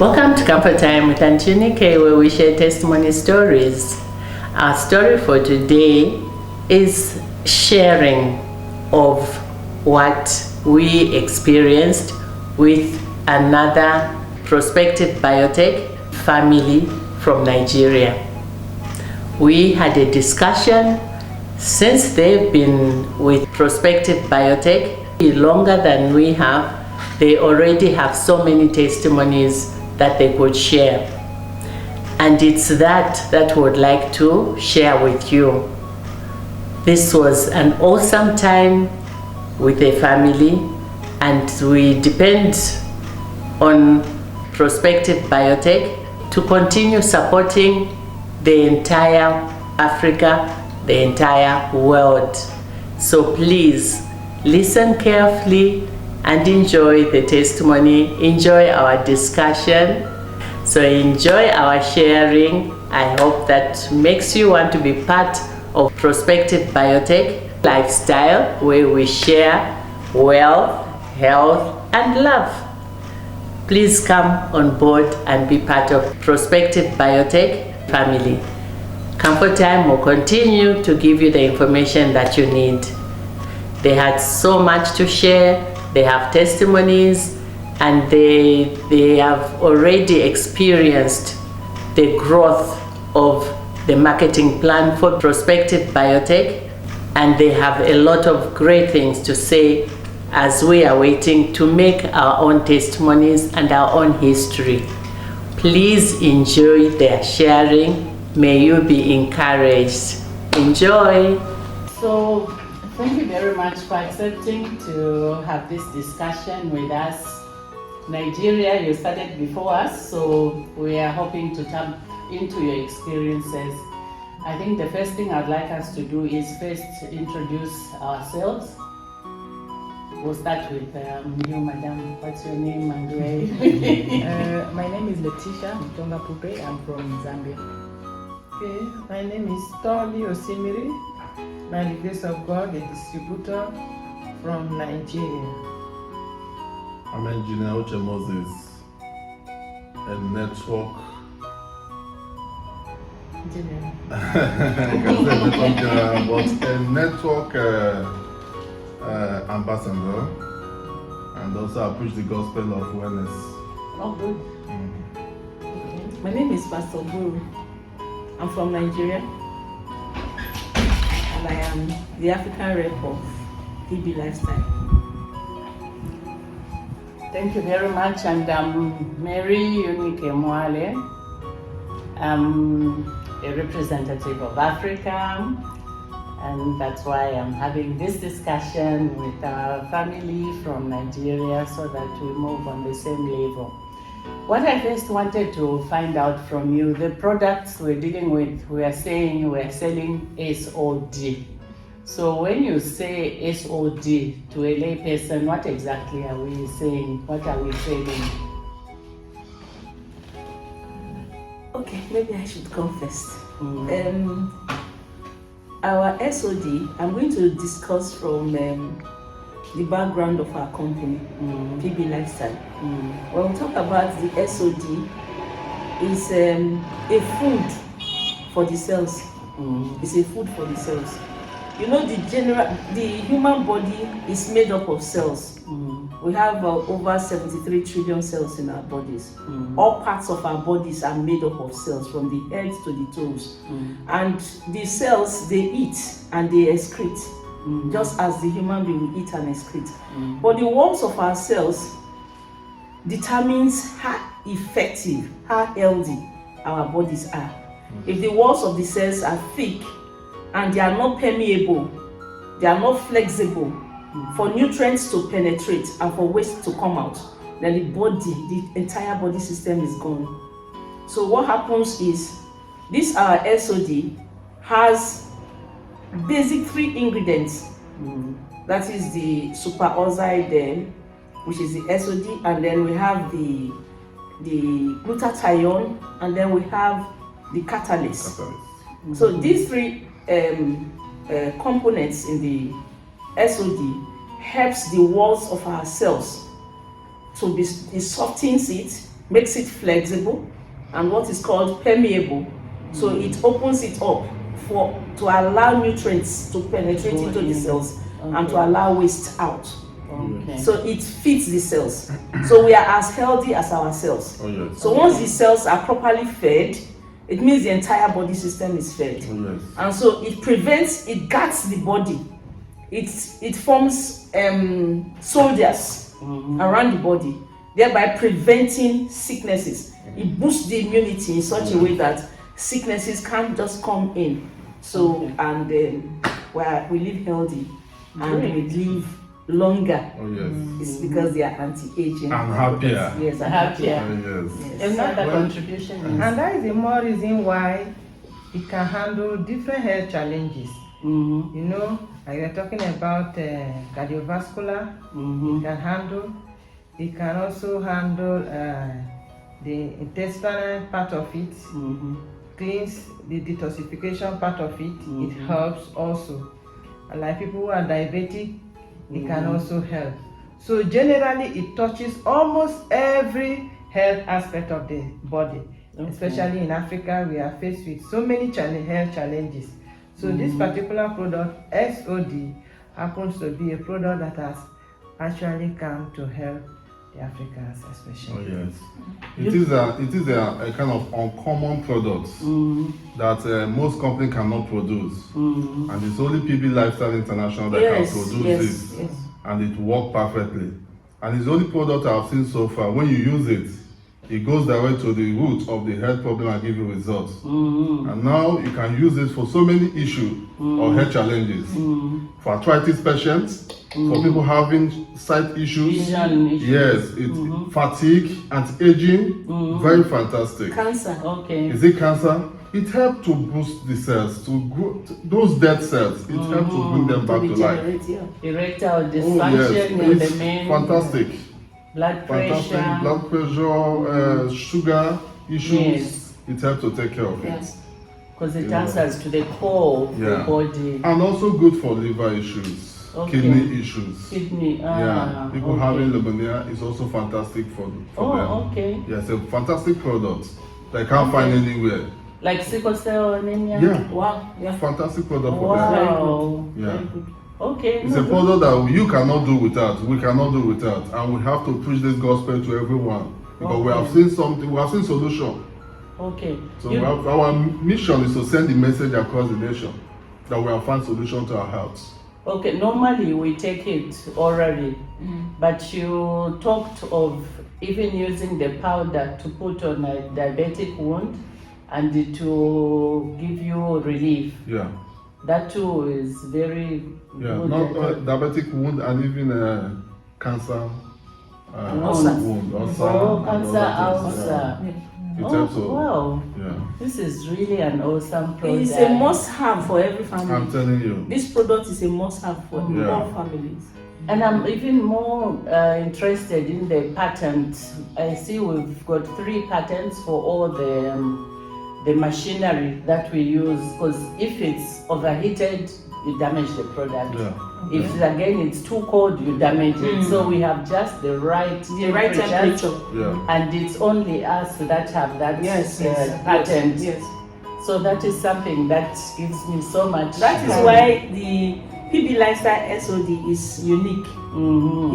Welcome to Comfort Time with Auntie Nike, where we share testimony stories. Our story for today is sharing of what we experienced with another prospective biotech family from Nigeria. We had a discussion. Since they've been with prospective biotech longer than we have, they already have so many testimonies that they could share. And it's that we would like to share with you. This was an awesome time with a family, and we depend on prospective biotech to continue supporting the entire Africa, the entire world. So please listen carefully and enjoy the testimony, enjoy our discussion. So enjoy our sharing. I hope that makes you want to be part of prospective biotech lifestyle, where we share wealth, health, and love. Please come on board and be part of prospective biotech family. Comfort Time will continue to give you the information that you need. They had so much to share. They have testimonies, and they have already experienced the growth of the marketing plan for prospective biotech, and they have a lot of great things to say as we are waiting to make our own testimonies and our own history. Please enjoy their sharing. May you be encouraged. Enjoy. So, thank you very much for accepting to have this discussion with us. Nigeria, you started before us, so we are hoping to tap into your experiences. I think the first thing I'd like us to do is first introduce ourselves. We'll start with you, madam. What's your name and where? My name is Letitia Mtonga Pupe. I'm from Zambia. Okay, my name is Tony Osimiri. By the grace of God, a distributor from Nigeria. I'm Engineer Uche Moses, a network. Engineer. But a network ambassador, and also I preach the gospel of wellness. Oh, good. Okay. My name is Pastor Guru. I'm from Nigeria, and I am the African rep of DB Lifestyle. Thank you very much. And I'm Mary Unike Mwale. I'm a representative of Africa, and that's why I'm having this discussion with our family from Nigeria so that we move on the same level. What I first wanted to find out from you, the products we're dealing with, we are saying we're selling SOD. So when you say SOD to a lay person, what exactly are we saying? What are we selling? Okay, maybe I should come first. Our SOD, I'm going to discuss from the background of our company, PB Lifestyle. When we talk about the SOD, it's a food for the cells. It's a food for the cells. You know, the human body is made up of cells. We have over 73 trillion cells in our bodies. All parts of our bodies are made up of cells, from the head to the toes. And the cells, they eat and they excrete, just as the human being will eat and excrete. But the walls of our cells determines how effective, how healthy our bodies are. If the walls of the cells are thick and they are not permeable, they are not flexible for nutrients to penetrate and for waste to come out, then the entire body system is gone. So what happens is, this our SOD has basic 3 ingredients. That is the superoxide, which is the SOD, and then we have the glutathione, and then we have the catalyst. So these 3 components in the SOD helps the walls of our cells to be, it softens it, makes it flexible, and what is called permeable. So it opens it up to allow nutrients to penetrate into the cells and to allow waste out. Okay. So it feeds the cells. So we are as healthy as our cells. Oh, yes. So once the cells are properly fed, it means the entire body system is fed. Oh, yes. And so it guards the body. It forms soldiers around the body, thereby preventing sicknesses. It boosts the immunity in such a way that sicknesses can't just come in. So, and we live healthy and we live longer. Oh, yes. It's because they are anti-aging. And happier. Yes, and Happier. happier. Oh, yes. Another contribution is And that is the more reason why it can handle different health challenges. You know, like we're talking about cardiovascular, it can handle. It can also handle the intestinal part of it, cleans the detoxification part of it. It helps also. And like people who are diabetic, it can also help. So generally, it touches almost every health aspect of the body. Especially in Africa, we are faced with so many health challenges. So this particular product, SOD, happens to be a product that has actually come to help the Africans especially. Oh, yes. It is a kind of uncommon product that most companies cannot produce. And it's only PB Lifestyle International that can produce it. And it works perfectly. And it's the only product I've seen so far. When you use it, it goes direct to the root of the health problem and give you results. And now you can use it for so many issues or health challenges. For arthritis patients, for people having sight issues, yes, fatigue, anti-aging, very fantastic. Cancer. okay. Is it cancer? It helps to boost the cells, to grow those dead cells. It helps to bring them back to life. Erectile Oh, yes, dysfunction in it's the main. fantastic. Blood Fantastic. pressure. Blood pressure, sugar issues. Yes. It helps to take care of it. Yes. Because it Yeah. answers to the core of the Yeah. body. And also good for liver issues, Okay. kidney issues. Kidney. Yeah, people okay. having pneumonia is also fantastic for them. okay. Yeah, it's a fantastic product that I can't find anywhere. Like sickle cell anemia? Yeah, Wow. Yeah. fantastic product for them. Wow. Yeah. Very good. Okay. It's a product that you cannot do without, we cannot do without, and we have to preach this gospel to everyone because we have seen something, we have seen solution. Okay. So our mission is to send the message across the nation that we have found solution to our health. Okay, normally we take it orally, but you talked of even using the powder to put on a diabetic wound and to give you relief. Yeah. That too is very good. Not diabetic wound and even cancer wound. Oh, cancer ulcer. It helps. Wow. Yeah. This is really an awesome product. It's a must-have for every family. I'm telling you. This product is a must-have for Yeah. all families. And I'm even more interested in the patents. I see we've got 3 patents for all the machinery that we use, because if it's overheated, you damage the product. Yeah. If again it's too cold, you damage it. So we have just the right temperature. Yeah. and it's only us that have that patent. Yes. So that is something that gives me so much. That is why the PB Lifestyle SOD is unique.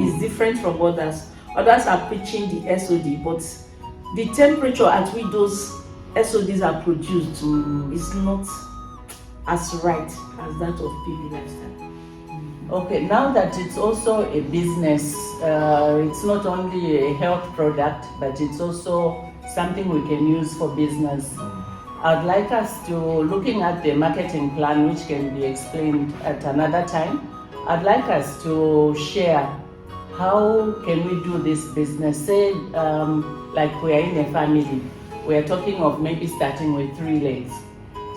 It's different from others. Others are preaching the SOD, but the temperature at which those SODs are produced is not as right as that of PB Lifestyle. Okay, now that it's also a business, it's not only a health product, but it's also something we can use for business. I'd like us to, looking at the marketing plan, which can be explained at another time, I'd like us to share how can we do this business. Say, like we are in a family, we are talking of maybe starting with 3 legs.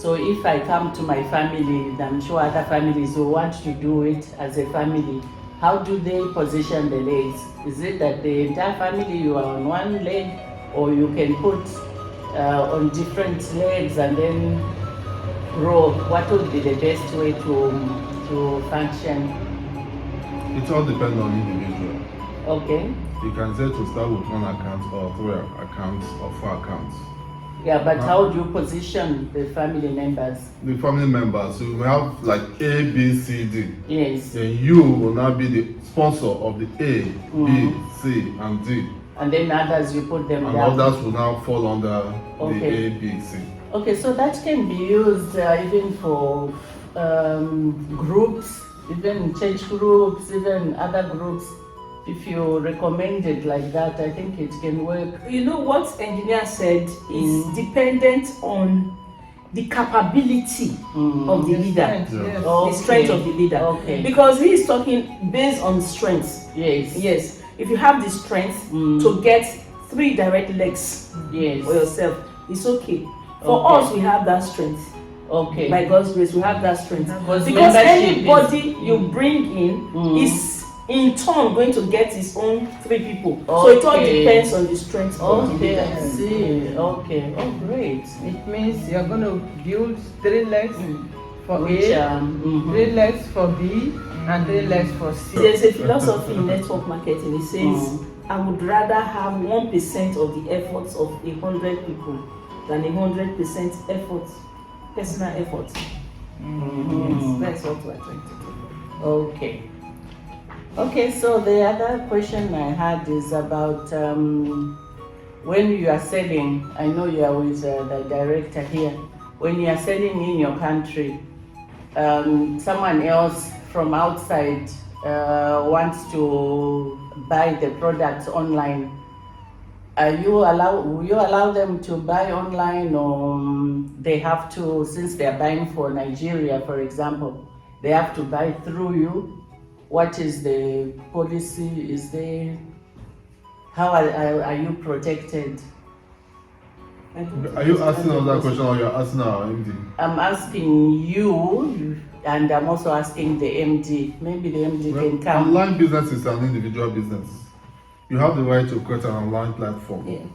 So if I come to my family, I'm sure other families will want to do it as a family. How do they position the legs? Is it that the entire family you are on one leg, or you can put on different legs and then row? What would be the best way to function? It all depends on individual. Okay. You can say to start with 1 account or 3 accounts or 4 accounts. Yeah, but how do you position the family members? The family members, so you may have like A, B, C, D. Yes. Then you will now be the sponsor of the A, B, C, and D. And then others, you put them and down. And others will now fall under the A, B, C. Okay, so that can be used even for groups, even church groups, even other groups. If you recommend it like that, I think it can work. You know what engineer said is dependent on the capability of the leader. Yes. The strength of the leader. Okay. Because he is talking based on strengths. Yes. Yes. If you have the strength to get 3 direct legs for yourself, it's okay. For us, we have that strength. Okay. By God's grace, we have that strength. Because membership anybody you bring in is in turn going to get his own 3 people. So it all depends on the strength of the leader. I see. Okay. Oh, great. It means you're going to build 3 legs for Which, A, 3 legs for B, and 3 legs for C. There's a philosophy in network marketing. It says, I would rather have 1% of the efforts of 100 people than 100% effort, personal effort. Yes, that's what we're trying to do. Okay. Okay, so the other question I had is about when you are selling, I know you are with the director here, when you are selling in your country, someone else from outside wants to buy the products online. Will you allow them to buy online, or they have to, since they are buying for Nigeria, for example, they have to buy through you? What is the policy? Is there, how are you protected? Are you asking us that question or you're asking our MD? I'm asking you, and I'm also asking the MD. Maybe the MD can come. Online business is an individual business. You have the right to create an online platform. Yeah.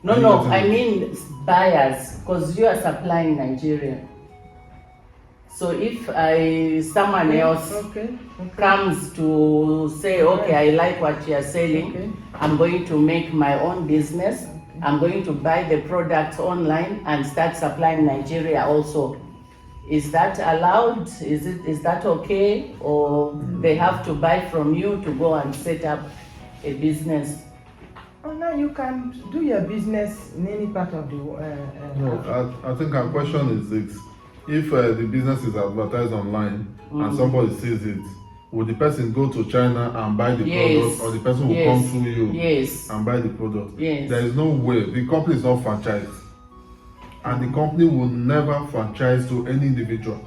No, I mean buyers, because you are supplying Nigeria. So if someone else comes to say, okay, I like what you are selling, I'm going to make my own business, I'm going to buy the products online and start supplying Nigeria also. Is that allowed? Is that okay? Or they have to buy from you to go and set up a business? Oh, now you can do your business in any part of the world. No, I think our question is this. If the business is advertised online and somebody sees it, will the person go to China and buy the product, or the person will come through you and buy the product? Yes. There is no way. The company is not franchised, and the company will never franchise to any individual.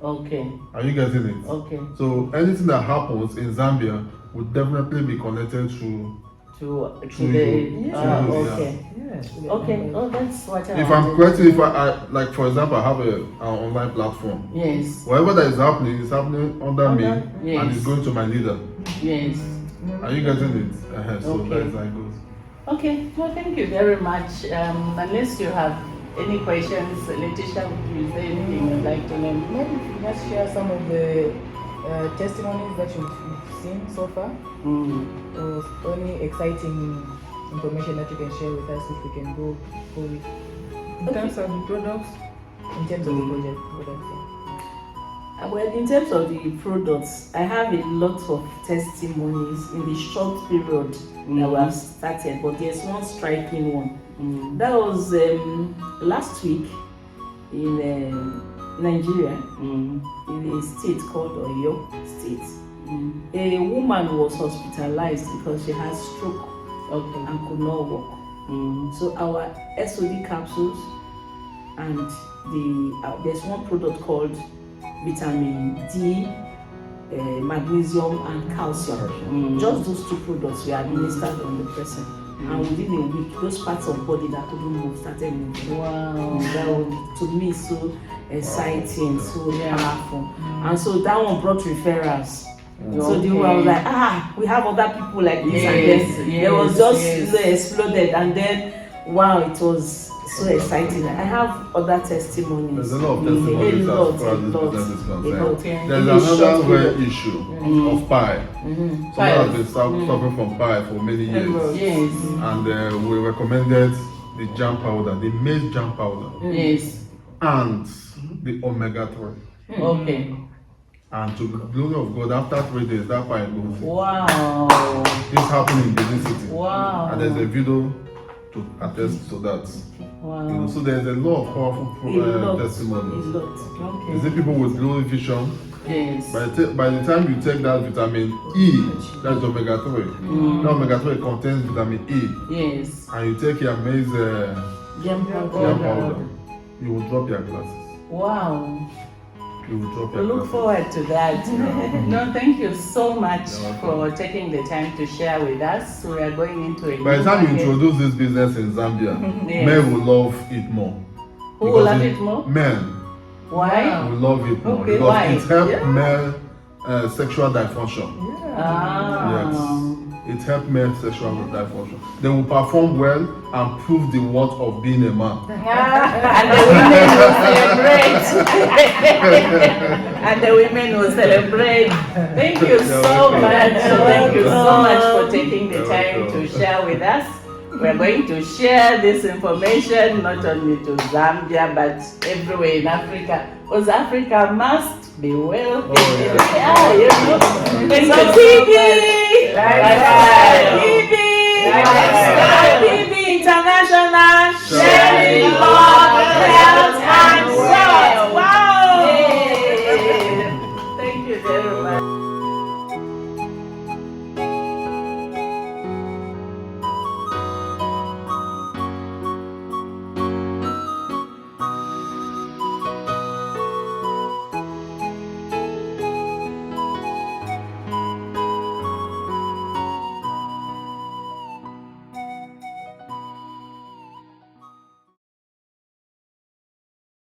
Okay. Are you getting it? Okay. So anything that happens in Zambia would definitely be connected to the okay. Yes. Okay. Oh, that's what I If I'm creating, if I like, for example, I have an online platform. Yes. Whatever that is happening under me, Yes. and it's going to my leader. Yes. Are you getting it? So Okay. that is how it goes. Okay. Well, thank you very much. Unless you have any questions, Letitia, is there anything you'd like to learn? Maybe you just share some of the testimonies that you've seen so far, or any exciting information that you can share with us if we can go with. In terms of the products? In terms of the products. Well, in terms of the products, I have a lot of testimonies in the short period that we have started, but there's one striking one. That was last week in Nigeria, in a state called Oyo State. A woman was hospitalized because she had stroke and could not walk. So our SOD capsules and there's one product called vitamin D, magnesium and calcium. Just those 2 products were administered on the person. And within a week, those parts of body that couldn't move started moving. Wow. That was, to me, so exciting, so powerful. And so that one brought referrals. So the one was like, we have other people like this, and then there was just exploded, and then wow, it was So exciting. I have other testimonies. There's a lot of testimonies A lot, as far as this a lot, business is a concerned. lot. There's In a short another period. rare issue of pie. Someone has been suffering from pie for many years. Yes. And we recommended the jam powder, the maize jam powder, Yes. and the omega-3. Okay. And to the glory of God, after 3 days, that pie goes. Wow. This happened in Benin City. Wow. And there's a video to attest to that. Wow. You know, so there's a lot of powerful testimonies. A lot. Okay. You see people with blurry vision. Yes. By the time you take that vitamin E, that's omega-3. That omega-3 contains vitamin E. Yes. And you take your maize Jam jam powder. powder, you will drop your glasses. Wow. You will drop We your look glasses. forward to that. No, thank you so much You're welcome. for taking the time to share with us. We are going into a By the new time you market. introduce this business in Zambia, Yes. men will love it more. Who will Because love it more? Men Why? will love it more. Okay, Because why? it helps Yeah. male sexual dysfunction. Ah. Yes. It helps male sexual dysfunction. They will perform well and prove the worth of being a man. And the women will celebrate. And the women will celebrate. Thank you so much. Thank you so much for taking the time to share with us. We're going to share this information not only to Zambia but everywhere in Africa, because Africa must be wealthy. Oh, yeah. Yeah, you know. Thank you. Bibi! Bye-bye. Bibi! Bye-bye. Bibi International! Sure.